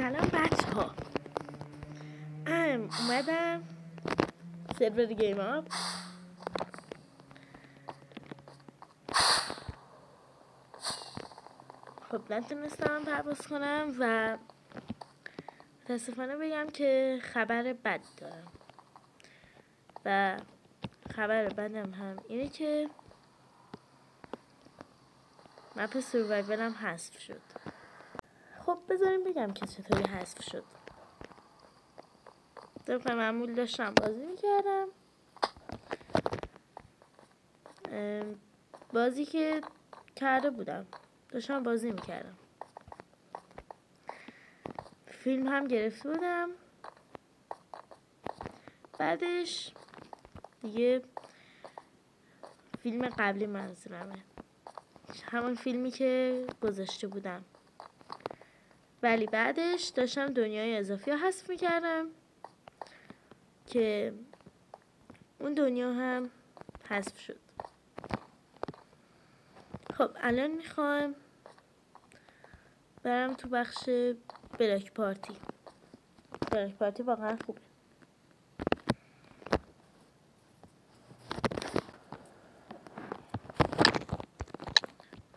سلام بچه ها، اومدم سرور گیم آپ. خب نتونستم پرواز کنم و متاسفانه بگم که خبر بد دارم و خبر بدم هم اینه که مپ سروایولم حذف شد. خب بذاریم بگم که چطوری حذف شد. طبق معمول داشتم بازی میکردم، بازی که کرده بودم داشتم بازی میکردم، فیلم هم گرفته بودم. بعدش دیگه فیلم قبلی منظورمه، همون فیلمی که گذاشته بودم، ولی بعدش داشتم دنیای اضافی رو حذف میکردم که اون دنیا هم حذف شد. خب الان میخوام برم تو بخش بلاک پارتی. بلاک پارتی واقعا خوبه.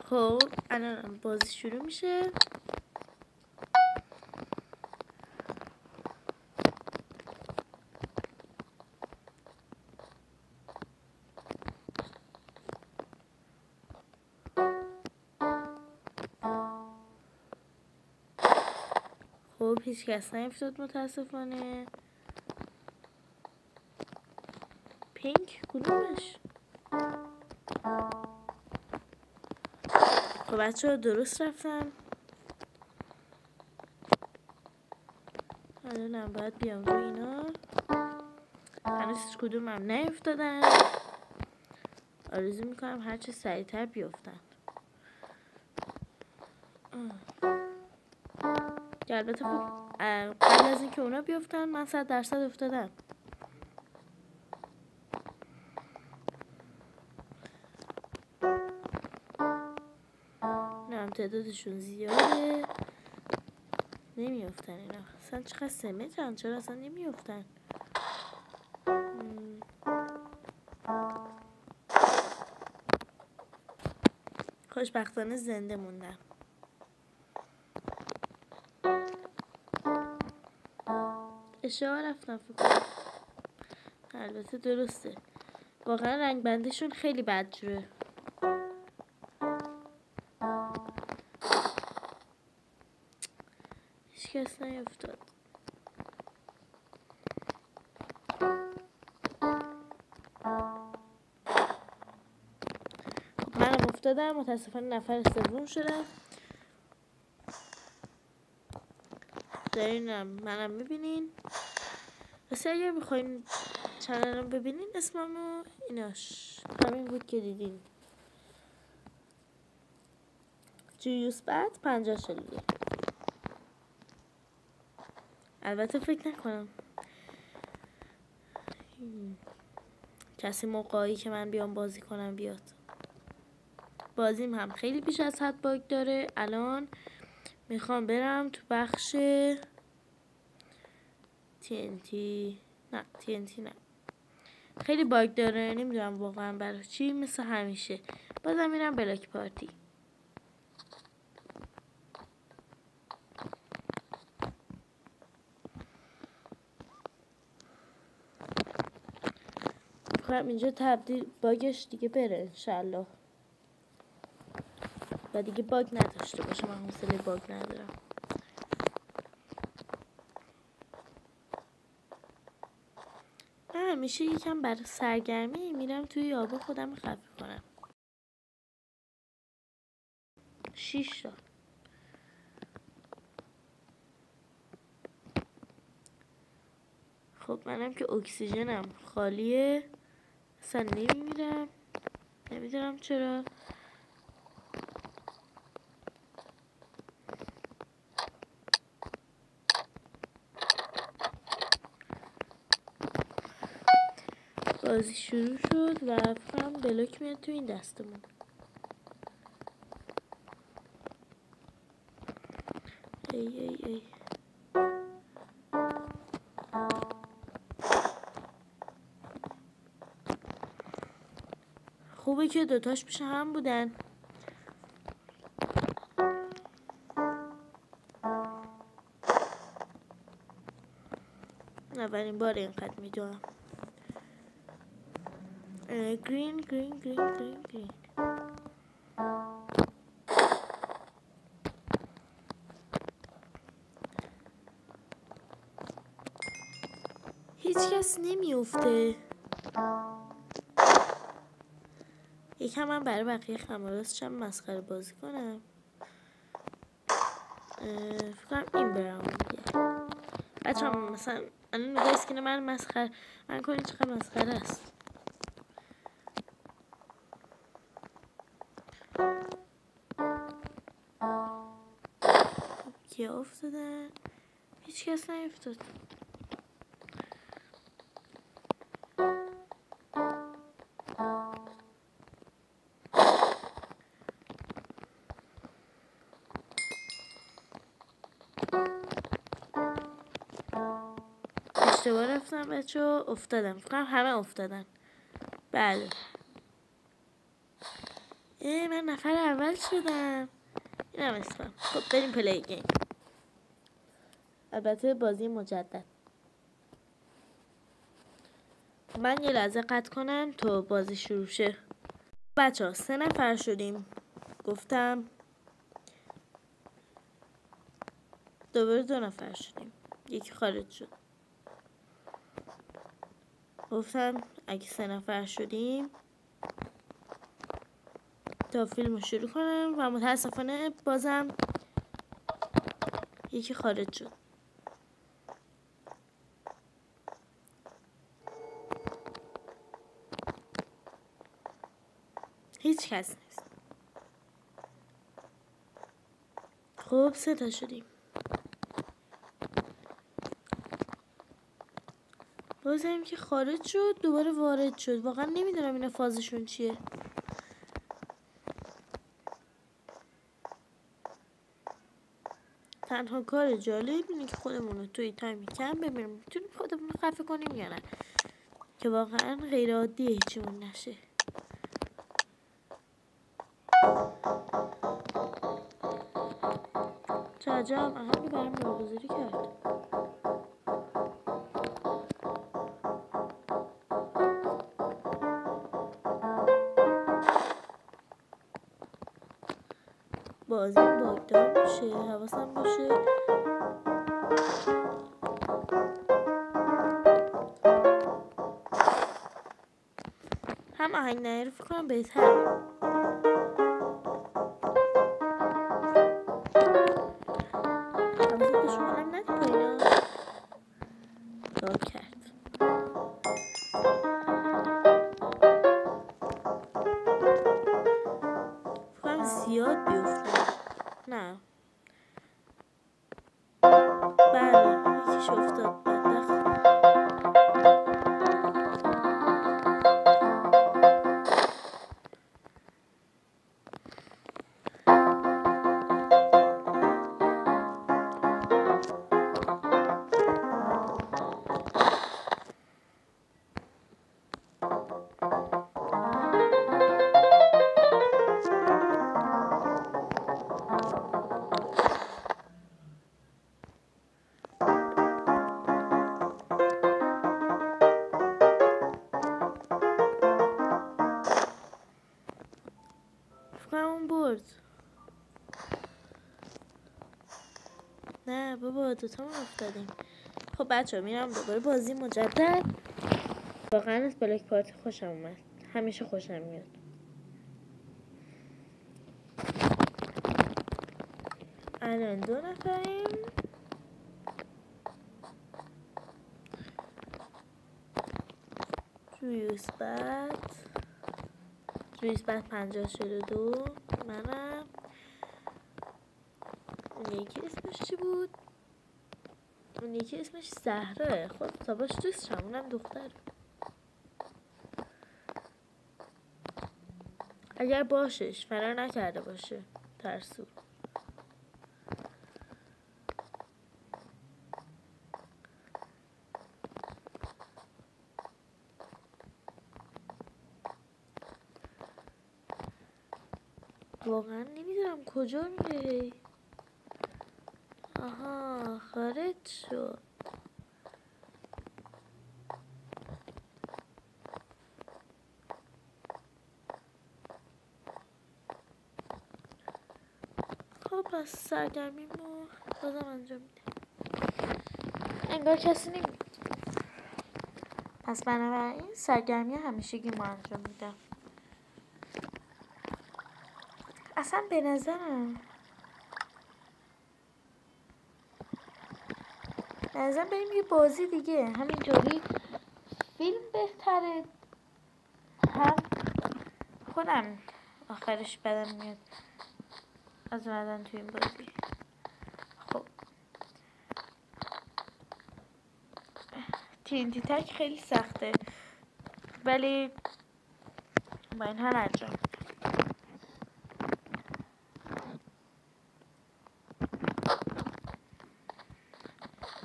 خب الان بازی شروع میشه. خب هیچ کس نیفتاد متاسفانه. پینک کدومش؟ خب بچه ها درست رفتم. الانم باید بیام رو اینا. هنوز هیچ کدوم هم نیفتادن. آرزو میکنم هرچه سریعتر بیفتن. البته خب قبل از اینکه اونا بیفتن من 100% افتادم. نه هم تعدادشون زیاده، نمیافتن اینا. اصلا چقدر سمترن، چرا اصلا نمیافتن؟ خوشبختانه زنده موندم. اشتباه رفتم فکر کنم. البته درسته، واقعا رنگ بندشون خیلی بدجوره. هیچ کس نیفتاد. خب منم افتادم، متاسفانه نفر سوم شدم. دارینم منم میبینین. واسه اگر بخواین چنلم ببینین اسممو ایناش همین بود که دیدین، جویوس بعد 50 شلیه. البته فکر نکنم کسی موقعی که من بیام بازی کنم بیاد. بازیم هم خیلی بیش از حد باگ داره. الان میخوام برم تو بخش TNT. نه TNT نه، خیلی باگ داره، نمیدونم واقعا برای چی. مثل همیشه بازم میرم بلاک پارتی. میخوام اینجا تبدیل باگش دیگه بره انشالله و دیگه باگ نداشته باشه. من حوصله باگ ندارم. همیشه یکم برای سرگرمی میرم توی آب خودم خفه کنم. 6 تا. خب منم که اکسیژنم خالیه، اصلا نمیمیرم. نمیدونم چرا. بازی شروع شد و فهم بلاک میاد تو این دستمون. ای ای ای خوبه که دوتاش پیش هم بودن. اولین بار اینقدر میدونم. گرین گرین گرین گرین گرین. هیچ کس نمیفته. یکم من برای بقیه خماراستشم مسخره بازی کنم. فکرم این برم دیگه. بچه هم مثلا الان نگاه اسکین من مسخره من کنید چقدر مسخره است. کیا افتادن؟ هیچ کس نیفتاد. اشتباه رفتم بچه ها، افتادم. فکرم همه افتادن. بله من نفر اول شدم. این هم اسمم. خب بریم پلی گیم. البته بازی مجدد. من یه لحظه قطع کنم تا بازی شروع شه. بچه ها 3 نفر شدیم. گفتم دوباره 2 نفر شدیم. یکی خارج شد. گفتم اگه 3 نفر شدیم تا فیلم رو شروع کنم و متاسفانه بازم یکی خارج شد. هیچ کس نیست. خب 3 تا شدیم. بازم که خارج شد دوباره وارد شد. واقعا نمیدونم اینا فازشون چیه. تنها کار جالب اینه که خودمون رو توی تایم کم ببینیم میتونیم خودمون رو خفه کنیم یا نه، که واقعا غیر عادیه هیچیمون نشه. چه عجب اهنگی برام برگزاری کرد. بازم باگدار میشه. حواسم باشه. هم آهنگ نهی فکر کنم بهتره. حواست به شما هم ندید اینا داد کرد. فکر کنم زیاد بیفتن. نه بله یکیش افتاد بدبخت. برد. نه بابا دوتامون افتادیم. خب بچه ها میرم دوباره بازی مجدد. واقعا از بلک پارتی خوشم اومد. همیشه خوشم میاد. الان 2 نفریم. جویسبت 5042 منم. اون یکی اسمش چی بود؟ اون یکی اسمش زهره. خب تا باش دوست شم. اونم دختر. اگر باشش فرار نکرده باشه ترسو. واقعا نمیدونم کجا میره. آها خارج شد. خب پس سرگرمیمو بازم انجام میده. انگار کسی نمیده. پس بنابراین سرگرمی همیشگی ما انجام میدم. اصلا به نظرم بریم یه بازی دیگه. همینجوری فیلم بهتره، هم خودم آخرش بدم میاد از اومدن توی این بازی. خب TNT تک خیلی سخته ولی با این حال انجام.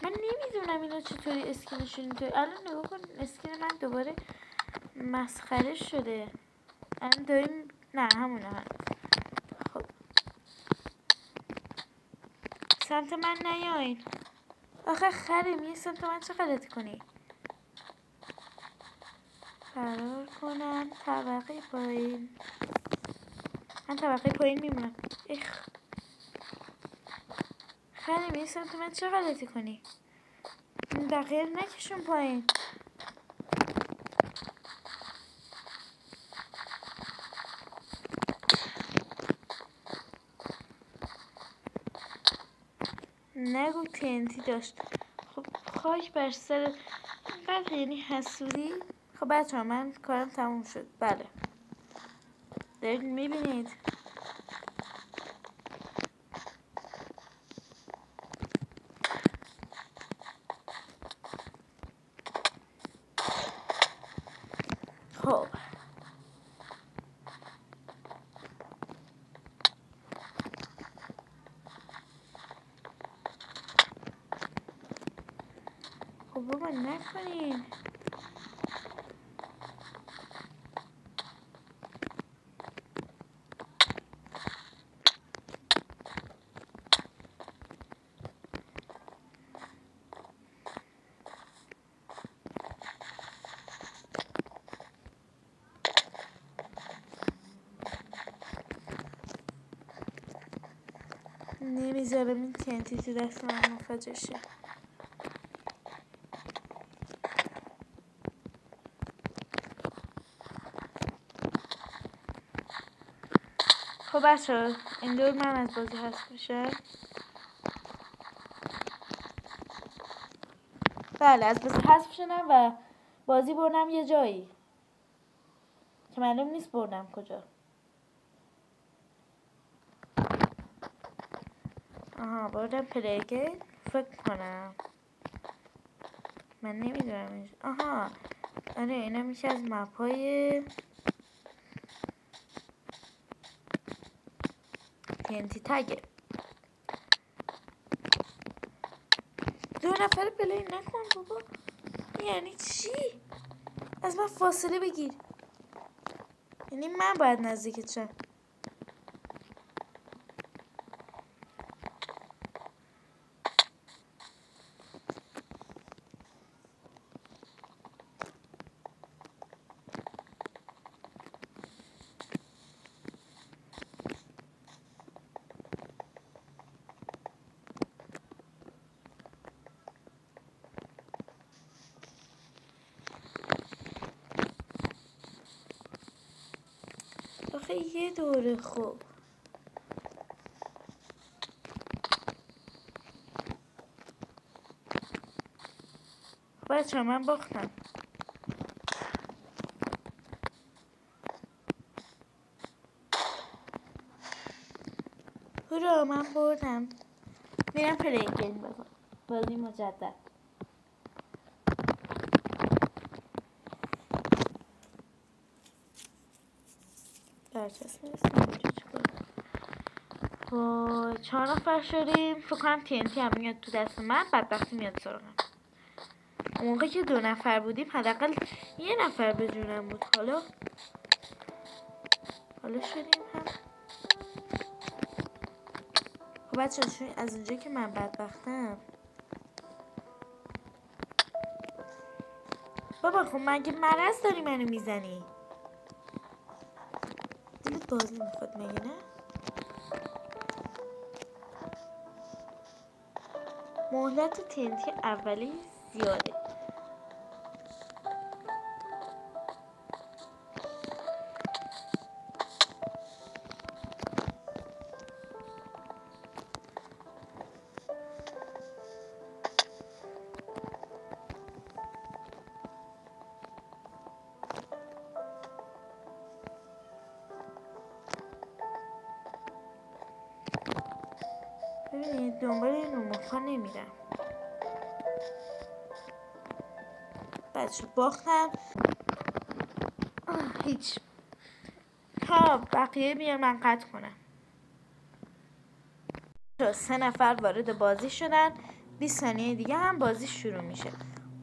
من نمیدونم اینا چطوری اسکینشون اینطوری. الان نگاه کن اسکین من دوباره مسخره شده. الان داریم نه همونه هم. خب سمت من نیاین. آخه خریم یه سمت من چه غلطی کنی. فرار کنم طبقه پایین. من طبقه پایین میمونم. اخ خریم یه سمت من چه غلطی کنی. بقیه نکشون پایین. نگو TNT داشت. خب خاک بر سر اینقدر یعنی حسودی. خب بچه ها من کارم تموم شد. بله دارید میبینید خب بابا نکنین. نمیذارم این TNT تو دست من منفجر شه. خب بچه این دور من از بازی هست میشه. بله از بازی حذف شدم و بازی بردم یه جایی که معلوم نیست بردم کجا. آها بردم پلیگین فکر کنم. من نمیدونم. آها آره اینا میشه از مپای TNT تگه. 2 نفر پلی نکن بابا. یعنی چی؟ از من فاصله بگیر. یعنی من باید نزدیکت شم. آخه یه دوره. خوب بچه من باختم. هورا من بردم. میرم پلی گیم بزن. بازی مجدد. برچسب نیست. وای 4 نفر شدیم. فکر کنم TNT هم میاد تو دست من. بدبختی میاد سراغم. اون موقع که 2 نفر بودیم حداقل 1 نفر به جونم بود. حالا شدیم هم خب بچه چون از اونجایی که من بدبختم بابا، خب مگه مرض داری منو میزنی؟ دلت بازی میخواد مگه نه؟ مهلت TNT اولی زیاده. ببینید دنبال این نموفا نمیرم. بچه باختم. هیچ. تا بقیه بیان من قطع کنم. 3 نفر وارد بازی شدن. 20 ثانیه دیگه هم بازی شروع میشه.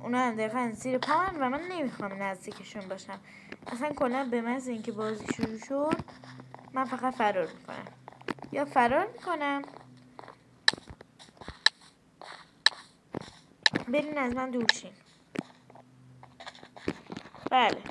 اونا هم دقیقا زیر پامن و من نمیخوام نزدیکشون باشم. اصلا کلا به محض اینکه بازی شروع شد من فقط فرار میکنم. یا فرار میکنم برین از من دور شین. بله.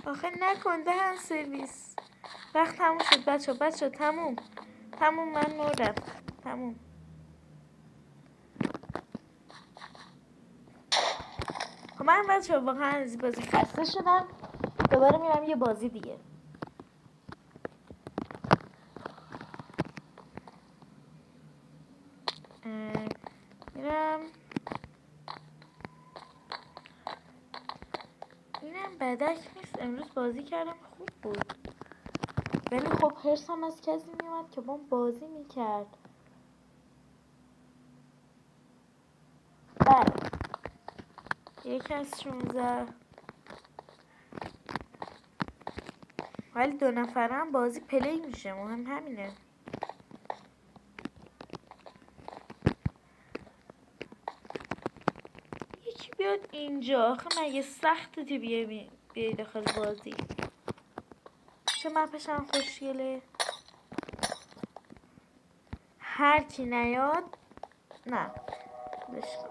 آخه نکن دهن سرویس. وقت تموم شد بچه تموم من مردم. تموم. خب من بچه واقعا از این بازی خسته شدم. دوباره میرم یه بازی دیگه. میرم اینم بدک نیست. امروز بازی کردم خوب بود، ولی خب حرسم از کسی میومد که با بازی میکرد. بله 1 از 16. ولی 2 نفره هم بازی پلی میشه. مهم همینه. یکی بیاد اینجا. آخه مگه سخته که بیای داخل بازی؟ چه مپش هم خوشگله. هر کی نیاد نه بشکن.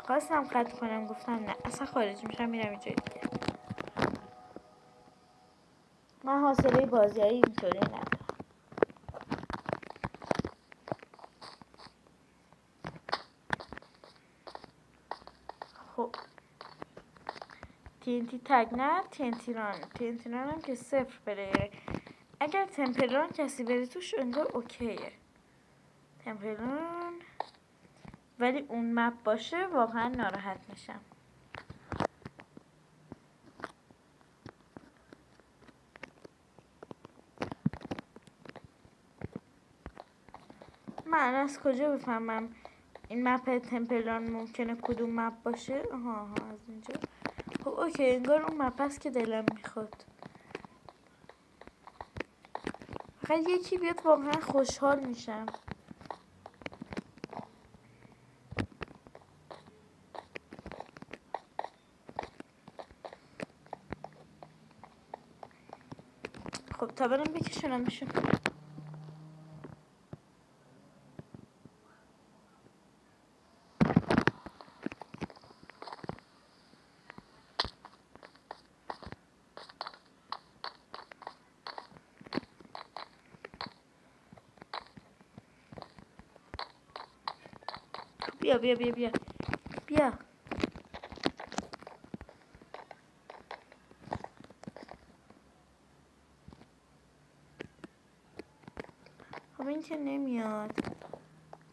خواستم قطع کنم گفتم نه اصلا خارج میشم میرم اینجا دیگه. من حوصله بازی هایی اینطوری ندارم. خب TNT تگ نه TNT ران هم که 0 پلیره. اگر تمپل ران کسی بره توش انگار اوکیه. تمپل ران ولی اون مپ باشه واقعا ناراحت میشم. من از کجا بفهمم این مپ تمپل ران ممکنه کدوم مپ باشه؟ آها از اینجا. خب اوکی انگار اون مپ هست که دلم میخواد. فقط یکی بیاد واقعا خوشحال میشم. خب تا برم بکشونم بشون. بیا بیا بیا بیا بیا. خب این که نمیاد.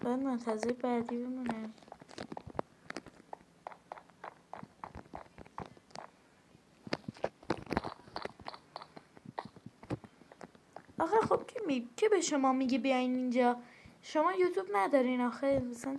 باید منتظر بعدی بمونم. آخه خب که به شما میگه بیاین اینجا؟ شما یوتیوب ندارین آخه مثلا.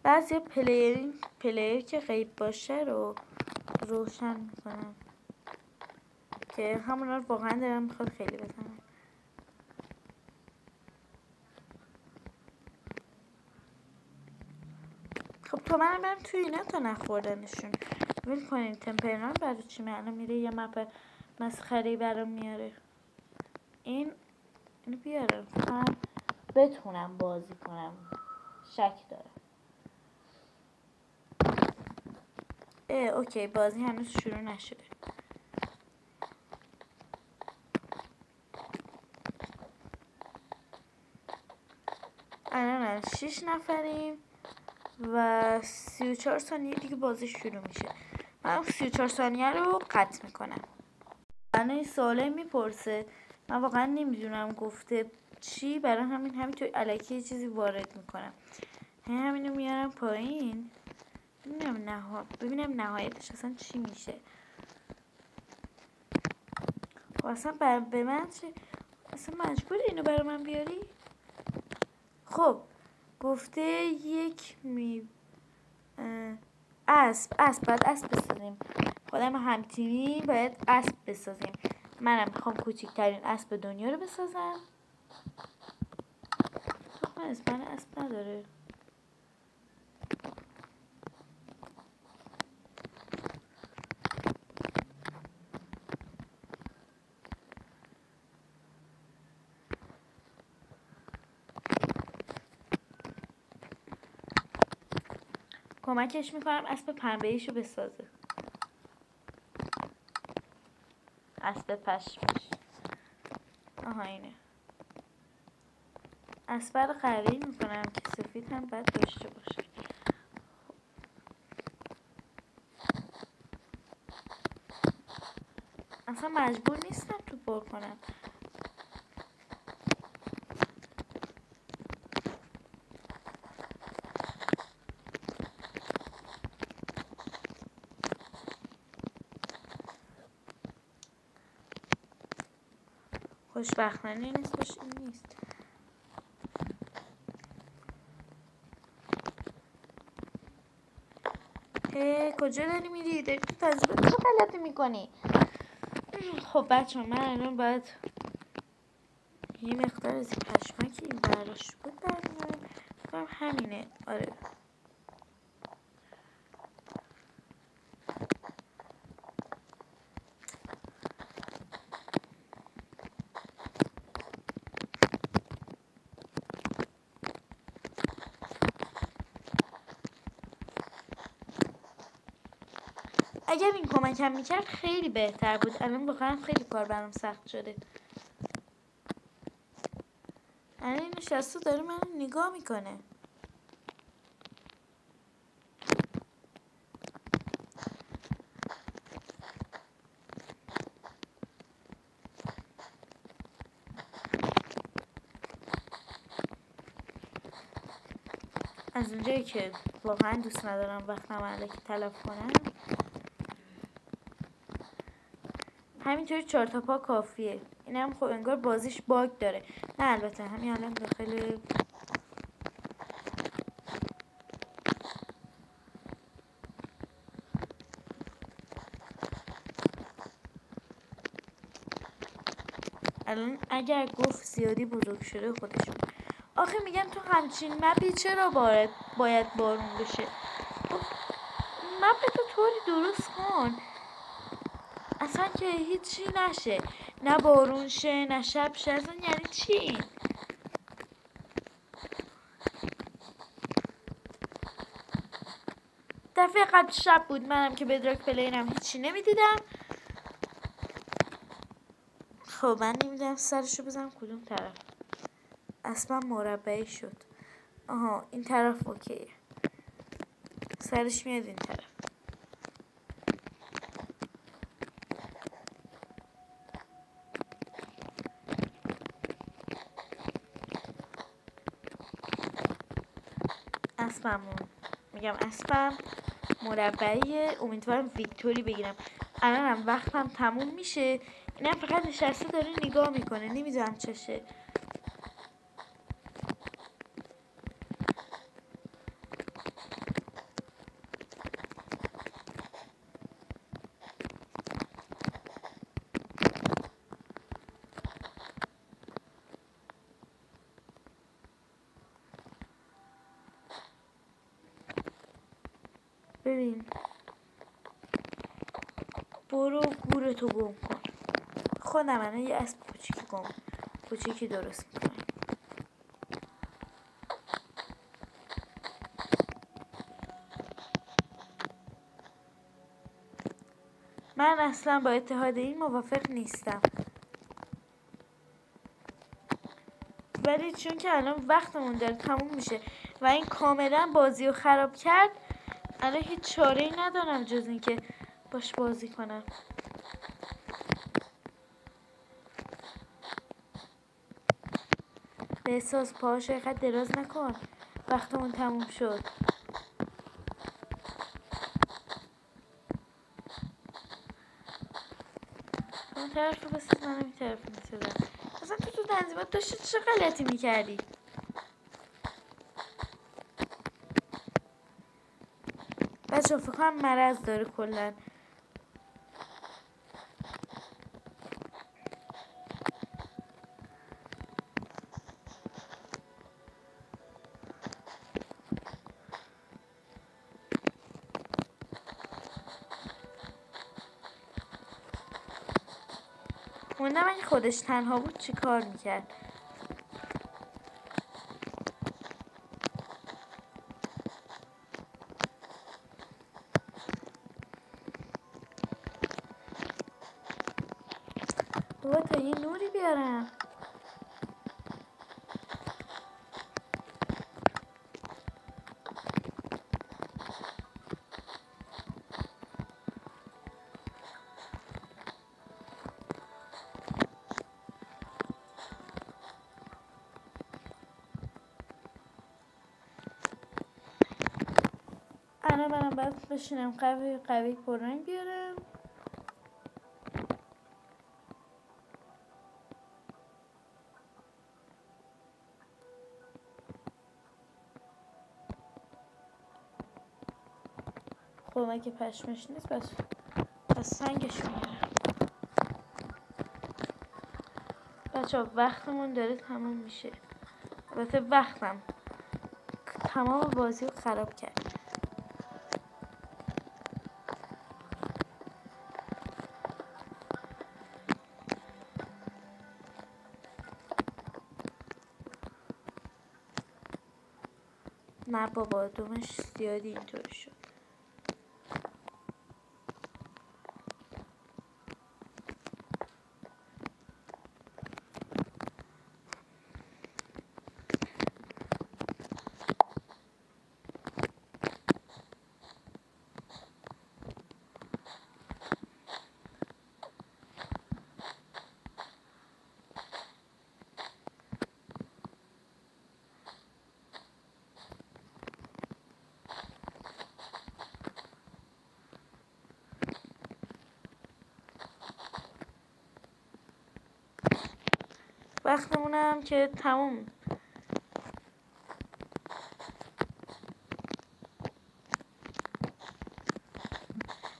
بعضی پلیر که غیب باشه رو روشن میکنن که همونا رو واقعا دارم میخواد خیلی بزنم. خب تو منم برم توی اینا تا نخوردنشون. ویل کنین تمپران برای چی من میره یه مپ مسخره‌ای برام میاره. اینو بیارم فقط بتونم بازی کنم. شک دارم. اوکی بازی هنوز شروع نشده. الان 6 نفریم و 34 ثانیه دیگه بازی شروع میشه. من 34 ثانیه رو قطع میکنم. من این سواله میپرسه، من واقعا نمیدونم گفته چی، برای همینطور الکی چیزی وارد میکنم. همینو میارم پایین ببینم نهایتش اصلا چی میشه. خب اصلا به من چه؟ اصلا مجبوری اینو برای من بیاری؟ خب گفته یک باید اسب بسازیم. خودم هم تیمی باید اسب بسازیم. منم میخوام کوچکترین اسب دنیا رو بسازم. خب من اسب نداره. کمکش میکنم اسب پنبه‌ایشو بسازه. اسب پشمش. آها اینه. اسب رو قوی میکنم که سفید هم باید داشته باشه. اصلا مجبور نیستم تو پر کنم. خوشبختانه نیستش این نیست. کجا داری میری؟ داری تو تجربه چه غلطی میکنی؟ خب بچه من الان باید یه مقدار از این پشمکی این براش بود برمیارم. همینه. آره اگر این کمکم میکرد خیلی بهتر بود. الان واقعا خیلی کار برام سخت شده. الان این نشسته داره من نگاه میکنه. از اونجایی که واقعا دوست ندارم وقتم علکی تلف کنم، همینطوری 4 تا پا کافیه. اینم خب انگار بازیش باگ داره. نه البته همین الان داخل الان اگر گفت زیادی بزرگ شده خودشون. آخه میگم تو همچین مپی چرا باید بارون بشه؟ مپ تو طوری درست کن اصلا که هیچی نشه، نه بارون شه نه شب شه. اصلا یعنی چی؟ دفعه قبل شب بود، منم که بدراک پلیرم هیچی نمیدیدم. خب من نمیدونم سرشو بزنم کدوم طرف. اصلا مربعی شد. آها این طرف اوکیه، سرش میاد این طرف. اسبمون میگم اسبم مربعیه، امیدوارم ویکتوری بگیرم. الانم وقتم تموم میشه، اینم فقط نشسته داره نگاه میکنه، نمیدونم چشه. ببین برو گورتو گم کن. خودم الان یه اسب کوچیکی درست میکنم. من اصلا با اتحاد این موافق نیستم، ولی چون که الان وقتمون داره تموم میشه و این کاملا بازی رو خراب کرد، الان هیچ چاره‌ای ندارم جز اینکه باش بازی کنم. به احساس پاهاشو اینقدر دراز نکن، وقتمون تموم شد. اون طرف رو بسید، منم این طرف رو میسیدم. اصلا تو تنظیمات داشتی چه غلطی میکردی؟ بچه فکر کنم مرض داره کلن. موندم اگه خودش تنها بود چی کار میکرد؟ بابا تا یه نوری بیارم. الان منم باید بشینم قوی پررنگ بیارم. خب اگه پشمش نیست پس سنگش میارم. بچه ها وقتمون داره تموم میشه. البته وقتم تمام بازی رو خراب کرد. نه بابا دومش زیادی اینطور شد. وقتمونم که تموم.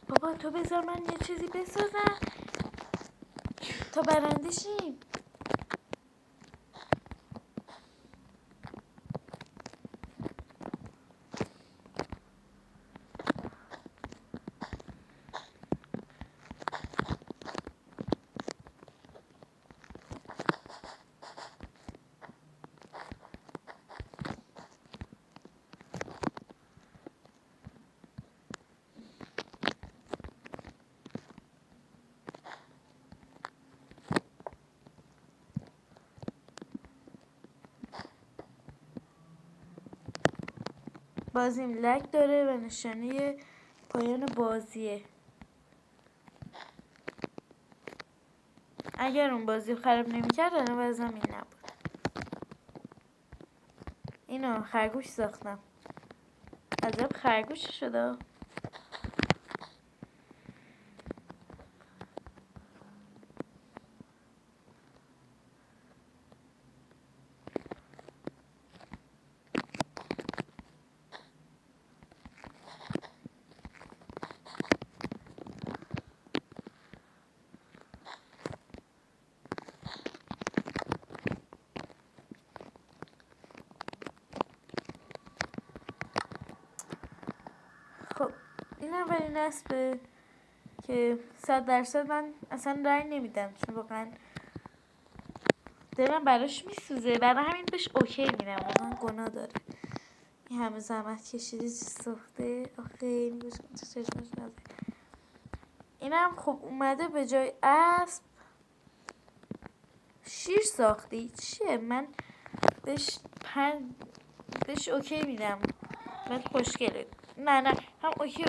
بابا تو بذار من یه چیزی بسازم تا برنده شیم. بازیم لگ داره و نشانه پایان بازیه. اگر اون بازی خراب نمی‌کرد الان وضعم این نبود. اینو خرگوش ساختم. عجب خرگوش شده. خب این اولین نصبه که 100% من اصلا رای نمیدم، چون واقعا دلم براش میسوزه، برای همین بهش اوکی میدم. واقعا گناه داره این همه زحمت کشیده چی ساخته. آخه این گوش تو چشمش نزد. اینم خب اومده به جای اسب شیر ساختی. چیه؟ من بهش اوکی میدم، ولی خوشگله. نه هم اوکی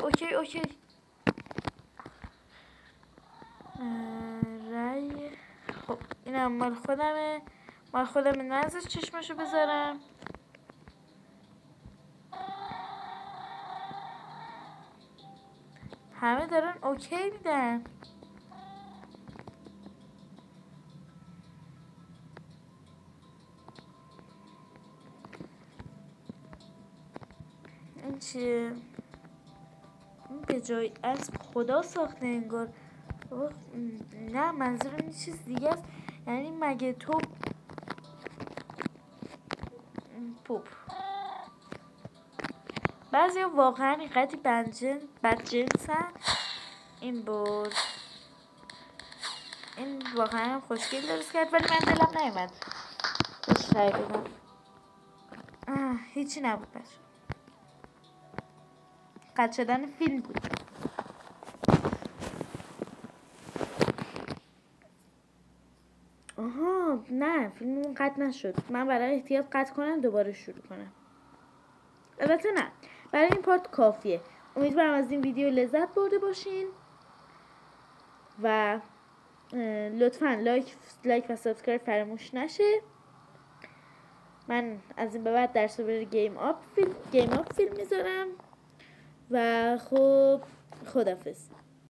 رای. خب اینم مال خودمه، مال خودمه، نازش چشمشو بذارم. همه دارن اوکی میدن. این چیه؟ این به جای اسب خدا ساخته انگار. نه منظورم این چیز دیگه است. یعنی مگه تو پوپ بعضی ها واقعا اینقدی بدجنسن. این بود. این واقعا خوشگل درست کرد، ولی من دلم نیومد بهش رای بدم. هیچی نبود بچه، قطع شدن فیلم بود. آها نه، فیلم قطع نشد. من برای احتیاط قطع کنم دوباره شروع کنم. البته نه، برای این پارت کافیه. امیدوارم از این ویدیو لذت برده باشین و لطفاً لایک و سابسکرایب فراموش نشه. من از این به بعد در سابقه گیم آپ فیلم میذارم و خب خدافظ.